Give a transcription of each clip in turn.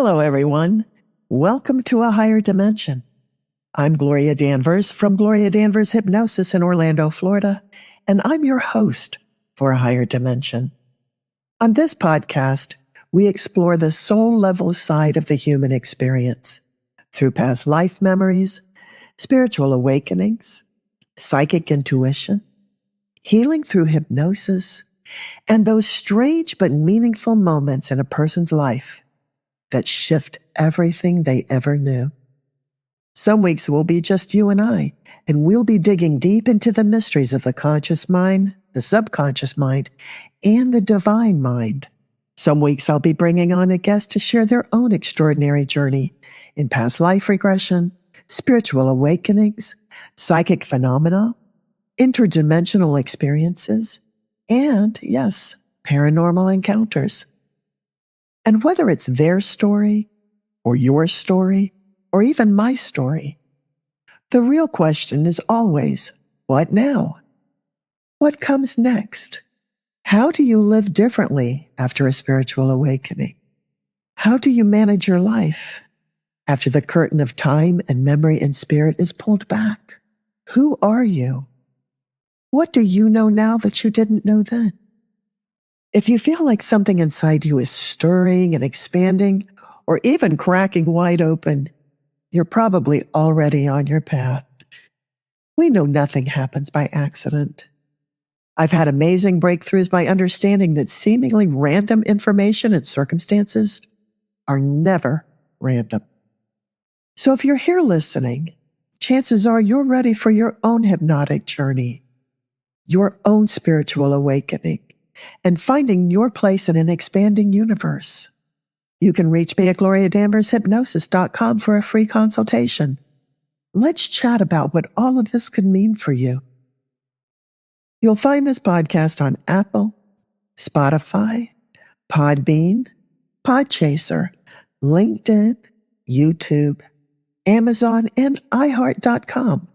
Hello, everyone. Welcome to A Higher Dimension. I'm Gloria Danvers from Gloria Danvers Hypnosis in Orlando, Florida, and I'm your host for A Higher Dimension. On this podcast, we explore the soul-level side of the human experience through past life memories, spiritual awakenings, psychic intuition, healing through hypnosis, and those strange but meaningful moments in a person's life that shift everything they ever knew. Some weeks will be just you and I, and we'll be digging deep into the mysteries of the conscious mind, the subconscious mind, and the divine mind. Some weeks I'll be bringing on a guest to share their own extraordinary journey in past life regression, spiritual awakenings, psychic phenomena, interdimensional experiences, and, yes, paranormal encounters. And whether it's their story, or your story, or even my story, the real question is always, what now? What comes next? How do you live differently after a spiritual awakening? How do you manage your life after the curtain of time and memory and spirit is pulled back? Who are you? What do you know now that you didn't know then? If you feel like something inside you is stirring and expanding, or even cracking wide open, you're probably already on your path. We know nothing happens by accident. I've had amazing breakthroughs by understanding that seemingly random information and circumstances are never random. So if you're here listening, chances are you're ready for your own hypnotic journey, your own spiritual awakening, and finding your place in an expanding universe. You can reach me at gloriadanvershypnosis.com for a free consultation. Let's chat about what all of this could mean for you. You'll find this podcast on Apple, Spotify, Podbean, Podchaser, LinkedIn, YouTube, Amazon, and iHeart.com.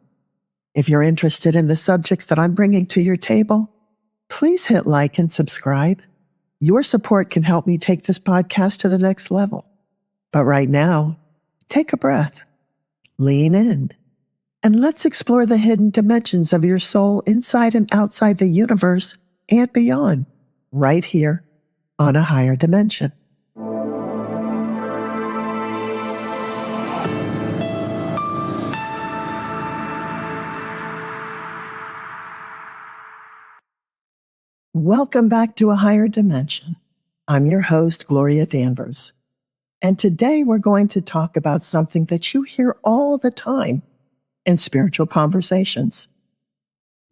If you're interested in the subjects that I'm bringing to your table, please hit like and subscribe. Your support can help me take this podcast to the next level. But right now, take a breath, lean in, and let's explore the hidden dimensions of your soul inside and outside the universe and beyond, right here on A Higher Dimension. Welcome back to A Higher Dimension. I'm your host, Gloria Danvers. And today we're going to talk about something that you hear all the time in spiritual conversations: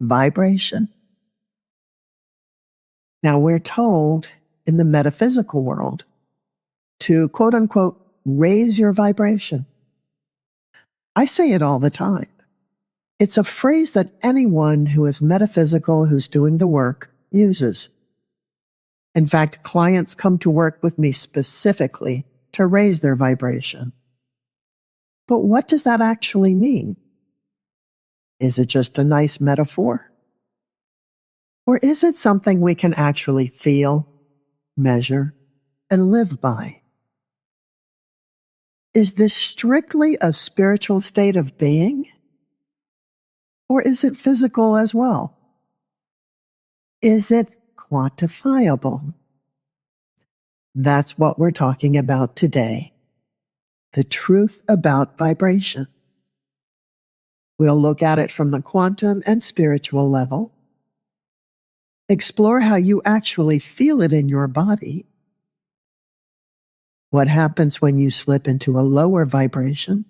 vibration. Now, we're told in the metaphysical world to, quote unquote, raise your vibration. I say it all the time. It's a phrase that anyone who is metaphysical, who's doing the work, uses. In fact, clients come to work with me specifically to raise their vibration. But what does that actually mean? Is it just a nice metaphor? Or is it something we can actually feel, measure, and live by? Is this strictly a spiritual state of being? Or is it physical as well? Is it quantifiable? That's what we're talking about today. The truth about vibration. We'll look at it from the quantum and spiritual level, explore how you actually feel it in your body, what happens when you slip into a lower vibration,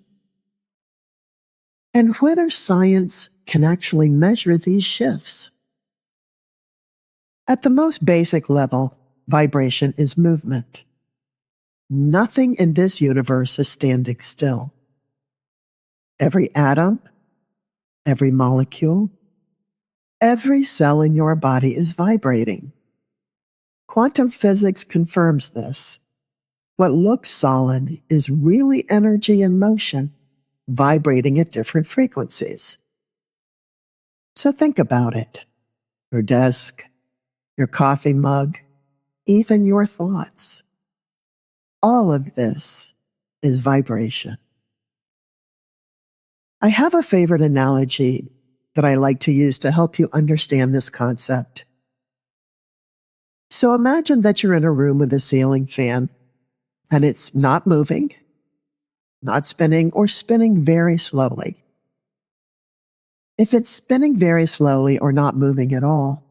and whether science can actually measure these shifts. At the most basic level, vibration is movement. Nothing in this universe is standing still. Every atom, every molecule, every cell in your body is vibrating. Quantum physics confirms this. What looks solid is really energy in motion, vibrating at different frequencies. So think about it. Your desk, your coffee mug, even your thoughts. All of this is vibration. I have a favorite analogy that I like to use to help you understand this concept. So imagine that you're in a room with a ceiling fan and it's not moving, not spinning, or spinning very slowly. If it's spinning very slowly or not moving at all,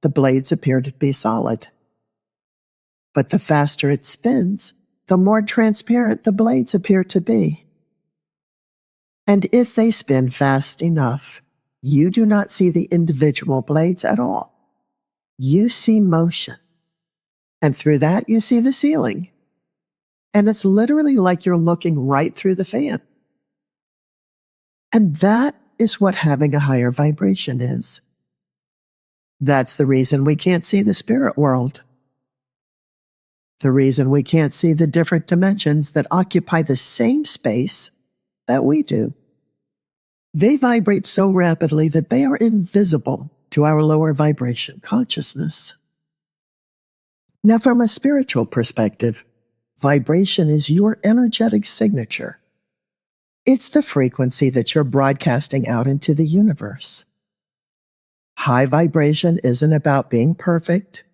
the blades appear to be solid. But the faster it spins, the more transparent the blades appear to be. And if they spin fast enough, you do not see the individual blades at all. You see motion. And through that, you see the ceiling. And it's literally like you're looking right through the fan. And that is what having a higher vibration is. That's the reason we can't see the spirit world. The reason we can't see the different dimensions that occupy the same space that we do. They vibrate so rapidly that they are invisible to our lower vibration consciousness. Now, from a spiritual perspective, vibration is your energetic signature. It's the frequency that you're broadcasting out into the universe. High vibration isn't about being perfect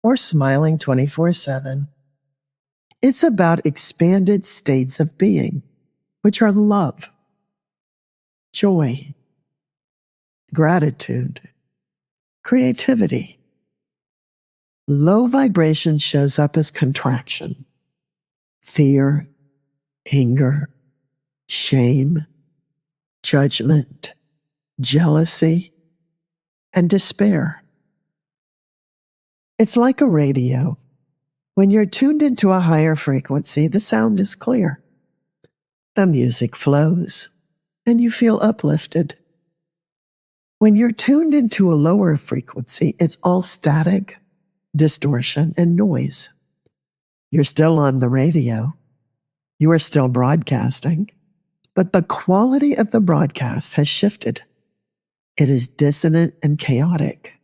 or smiling 24/7. It's about expanded states of being, which are love, joy, gratitude, creativity. Low vibration shows up as contraction, fear, anger, shame, judgment, jealousy, and despair. It's like a radio. When you're tuned into a higher frequency, the sound is clear. The music flows, and you feel uplifted. When you're tuned into a lower frequency, it's all static, distortion, and noise. You're still on the radio. You are still broadcasting, but the quality of the broadcast has shifted. It is dissonant and chaotic.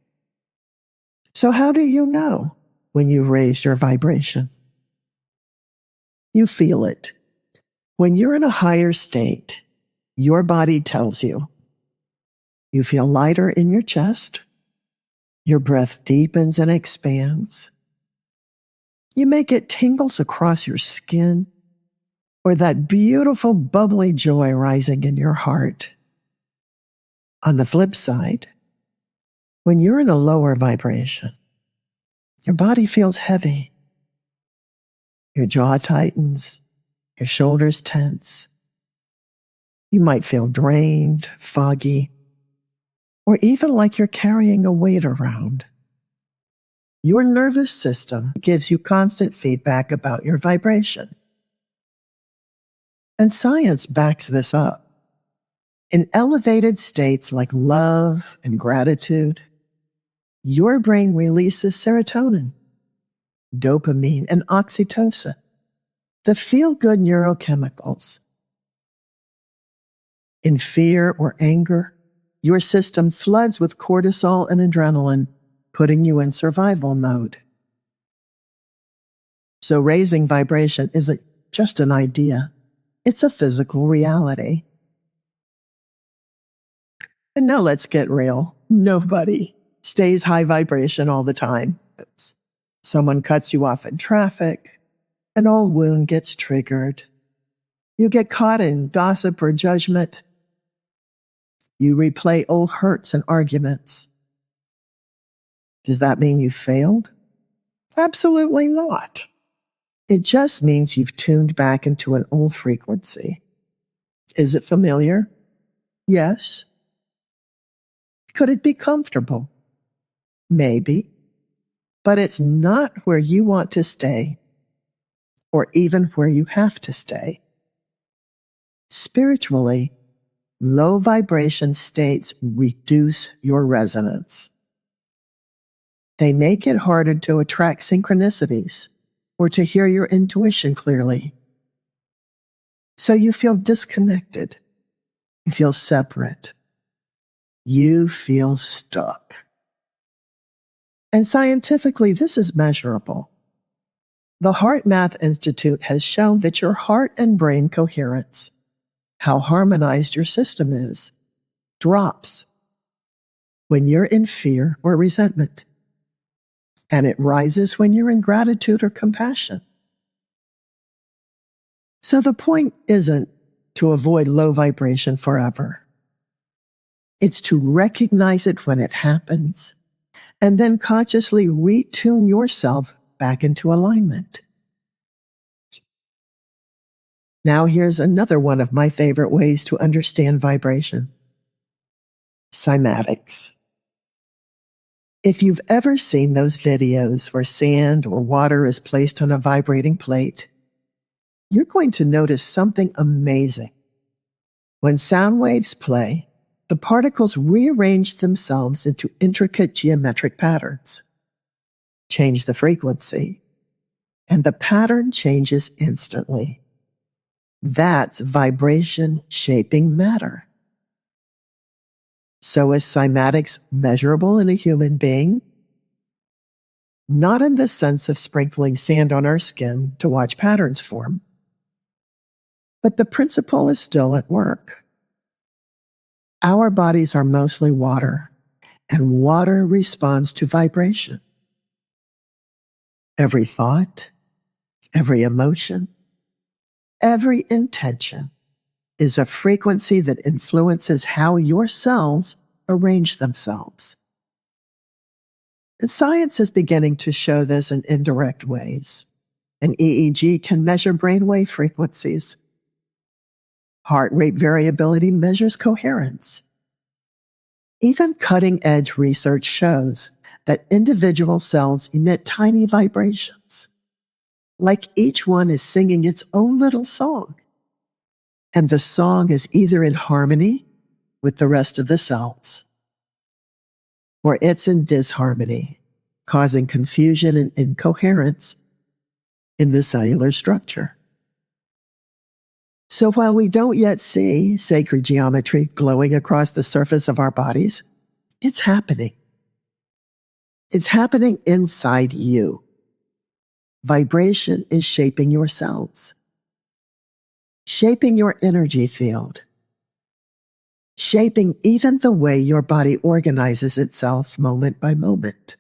So how do you know when you've raised your vibration? You feel it. When you're in a higher state, your body tells you. You feel lighter in your chest. Your breath deepens and expands. You may get tingles across your skin or that beautiful bubbly joy rising in your heart. On the flip side, when you're in a lower vibration, your body feels heavy. Your jaw tightens, your shoulders tense. You might feel drained, foggy, or even like you're carrying a weight around. Your nervous system gives you constant feedback about your vibration. And science backs this up. In elevated states like love and gratitude, your brain releases serotonin, dopamine, and oxytocin, the feel-good neurochemicals. In fear or anger, your system floods with cortisol and adrenaline, putting you in survival mode. So raising vibration isn't just an idea. It's a physical reality. And now let's get real. Nobody stays high vibration all the time. Someone cuts you off in traffic. An old wound gets triggered. You get caught in gossip or judgment. You replay old hurts and arguments. Does that mean you failed? Absolutely not. It just means you've tuned back into an old frequency. Is it familiar? Yes. Could it be comfortable? Maybe. But it's not where you want to stay, or even where you have to stay. Spiritually, low vibration states reduce your resonance. They make it harder to attract synchronicities or to hear your intuition clearly. So you feel disconnected. You feel separate. You feel stuck. And scientifically, this is measurable. The Heart Math Institute has shown that your heart and brain coherence, how harmonized your system is, drops when you're in fear or resentment, and it rises when you're in gratitude or compassion. So the point isn't to avoid low vibration forever. It's to recognize it when it happens and then consciously retune yourself back into alignment. Now here's another one of my favorite ways to understand vibration. Cymatics. If you've ever seen those videos where sand or water is placed on a vibrating plate, you're going to notice something amazing. When sound waves play, the particles rearrange themselves into intricate geometric patterns. Change the frequency, and the pattern changes instantly. That's vibration shaping matter. So is cymatics measurable in a human being? Not in the sense of sprinkling sand on our skin to watch patterns form. But the principle is still at work. Our bodies are mostly water, and water responds to vibration. Every thought, every emotion, every intention is a frequency that influences how your cells arrange themselves. And science is beginning to show this in indirect ways. An EEG can measure brainwave frequencies. Heart rate variability measures coherence. Even cutting-edge research shows that individual cells emit tiny vibrations, like each one is singing its own little song. And the song is either in harmony with the rest of the cells, or it's in disharmony, causing confusion and incoherence in the cellular structure. So while we don't yet see sacred geometry glowing across the surface of our bodies, it's happening. It's happening inside you. Vibration is shaping your cells, shaping your energy field, shaping even the way your body organizes itself moment by moment.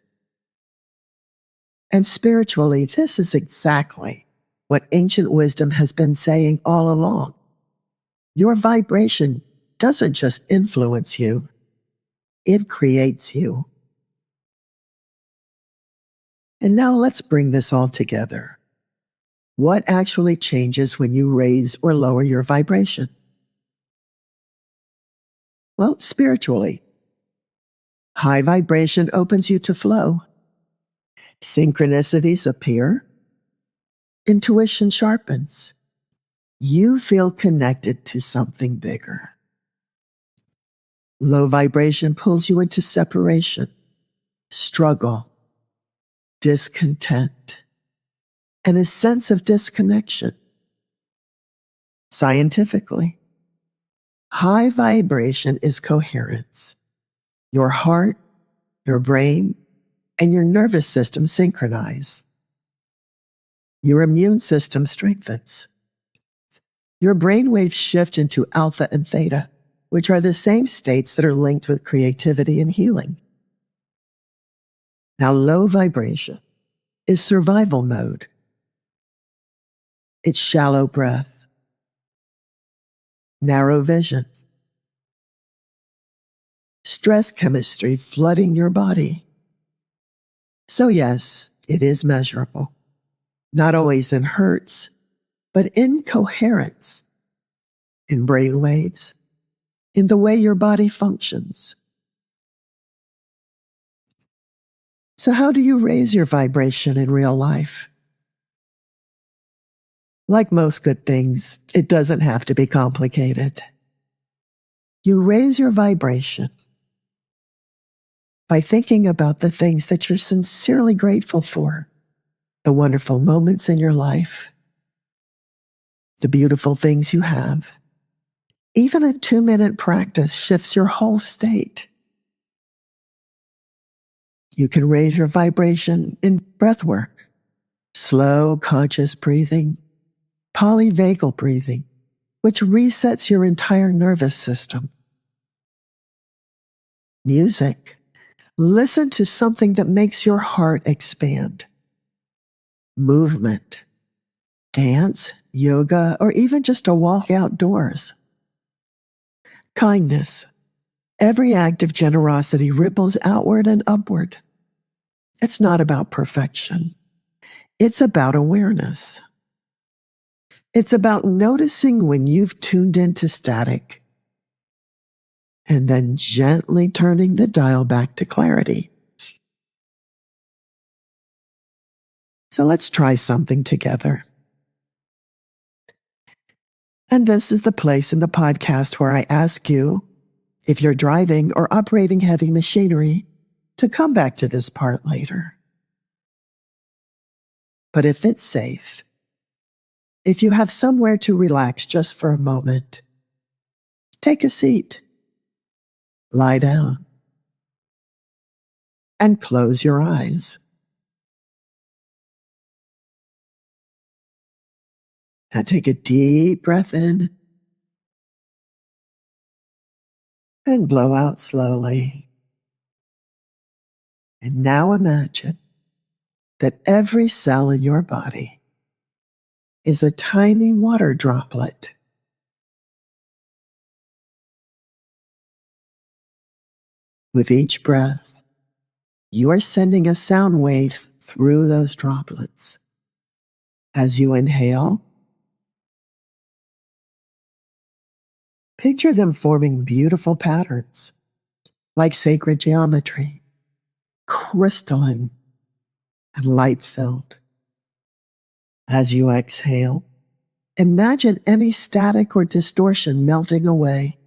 And spiritually, this is exactly what ancient wisdom has been saying all along. Your vibration doesn't just influence you, it creates you. And now let's bring this all together. What actually changes when you raise or lower your vibration? Well, spiritually, high vibration opens you to flow. Synchronicities appear. Intuition sharpens. You feel connected to something bigger. Low vibration pulls you into separation, struggle, discontent, and a sense of disconnection. Scientifically, high vibration is coherence. Your heart, your brain, and your nervous system synchronize. Your immune system strengthens. Your brainwaves shift into alpha and theta, which are the same states that are linked with creativity and healing. Now, low vibration is survival mode. It's shallow breath, narrow vision, stress chemistry flooding your body. So yes, it is measurable. Not always in hertz, but in coherence, in brain waves, in the way your body functions. So how do you raise your vibration in real life? Like most good things, it doesn't have to be complicated. You raise your vibration by thinking about the things that you're sincerely grateful for, the wonderful moments in your life, the beautiful things you have. Even a 2-minute practice shifts your whole state. You can raise your vibration in breath work, slow, conscious breathing, polyvagal breathing, which resets your entire nervous system. Music. Listen to something that makes your heart expand. Movement. Dance, yoga, or even just a walk outdoors. Kindness. Every act of generosity ripples outward and upward. It's not about perfection. It's about awareness. It's about noticing when you've tuned into static and then gently turning the dial back to clarity. So let's try something together. And this is the place in the podcast where I ask you, if you're driving or operating heavy machinery, to come back to this part later. But if it's safe, if you have somewhere to relax just for a moment, take a seat, lie down, and close your eyes. Now take a deep breath in and blow out slowly. And now imagine that every cell in your body is a tiny water droplet. With each breath, you are sending a sound wave through those droplets. As you inhale, picture them forming beautiful patterns, like sacred geometry, crystalline and light-filled. As you exhale, imagine any static or distortion melting away,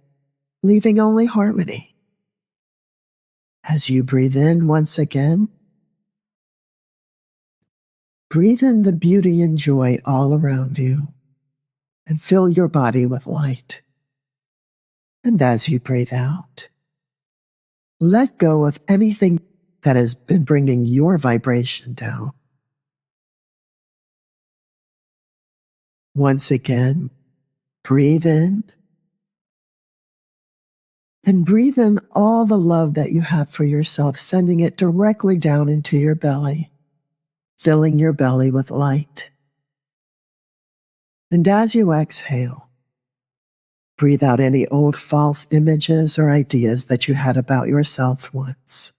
leaving only harmony. As you breathe in once again, breathe in the beauty and joy all around you and fill your body with light. And as you breathe out, let go of anything that has been bringing your vibration down. Once again, breathe in and breathe in all the love that you have for yourself, sending it directly down into your belly, filling your belly with light. And as you exhale, breathe out any old false images or ideas that you had about yourself once.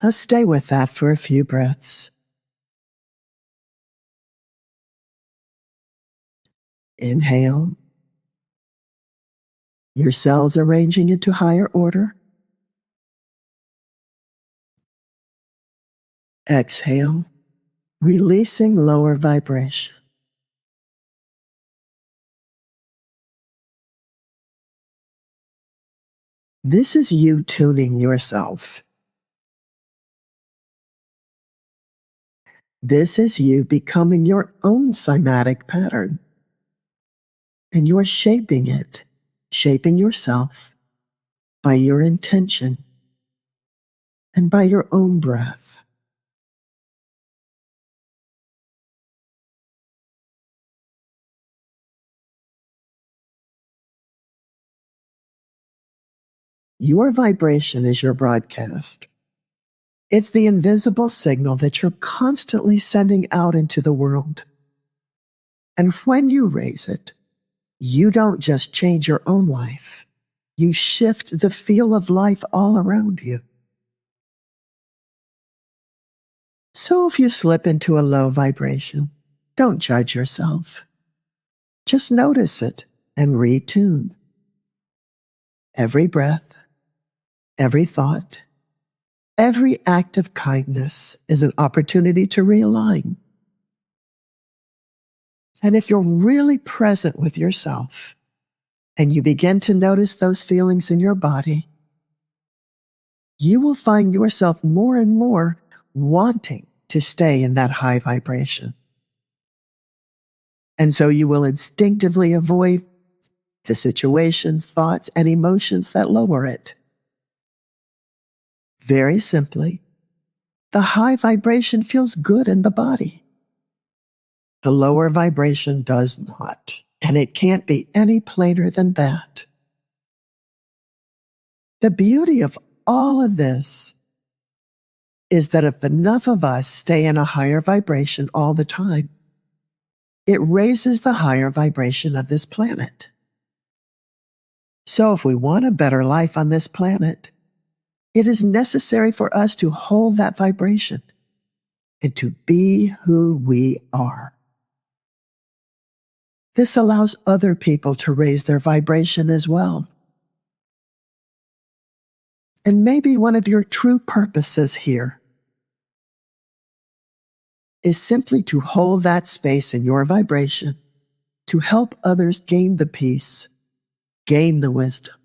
Now stay with that for a few breaths. Inhale, your cells arranging into higher order. Exhale, releasing lower vibration. This is you tuning yourself. This is you becoming your own cymatic pattern. And you're shaping it, shaping yourself by your intention and by your own breath. Your vibration is your broadcast. It's the invisible signal that you're constantly sending out into the world. And when you raise it, you don't just change your own life. You shift the feel of life all around you. So if you slip into a low vibration, don't judge yourself. Just notice it and retune. Every breath, every thought, every act of kindness is an opportunity to realign. And if you're really present with yourself and you begin to notice those feelings in your body, you will find yourself more and more wanting to stay in that high vibration. And so you will instinctively avoid the situations, thoughts, and emotions that lower it. Very simply, the high vibration feels good in the body. The lower vibration does not, and it can't be any plainer than that. The beauty of all of this is that if enough of us stay in a higher vibration all the time, it raises the higher vibration of this planet. So if we want a better life on this planet, it is necessary for us to hold that vibration and to be who we are. This allows other people to raise their vibration as well. And maybe one of your true purposes here is simply to hold that space in your vibration to help others gain the peace, gain the wisdom,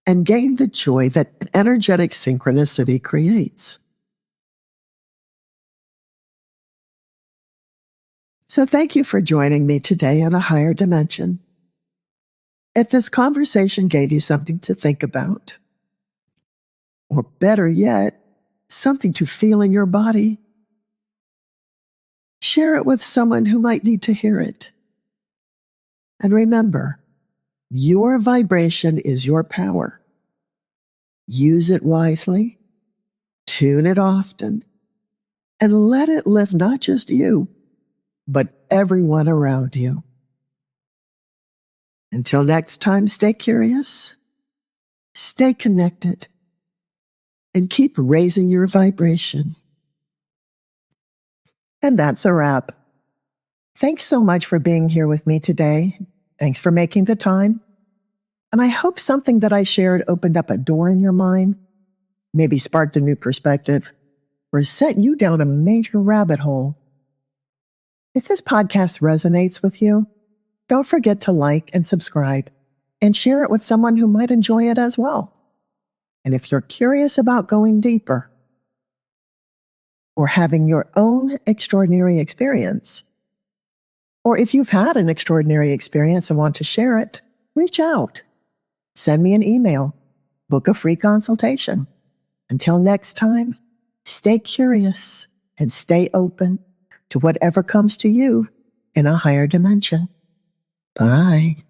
and gain the joy that energetic synchronicity creates. So thank you for joining me today on A Higher Dimension. If this conversation gave you something to think about, or better yet, something to feel in your body, share it with someone who might need to hear it. And remember, your vibration is your power. Use it wisely, tune it often, and let it lift not just you, but everyone around you. Until next time, stay curious, stay connected, and keep raising your vibration. And that's a wrap. Thanks so much for being here with me today. Thanks for making the time. And I hope something that I shared opened up a door in your mind, maybe sparked a new perspective, or sent you down a major rabbit hole. If this podcast resonates with you, don't forget to like and subscribe and share it with someone who might enjoy it as well. And if you're curious about going deeper or having your own extraordinary experience, or if you've had an extraordinary experience and want to share it, reach out. Send me an email. Book a free consultation. Until next time, stay curious and stay open to whatever comes to you in a higher dimension. Bye.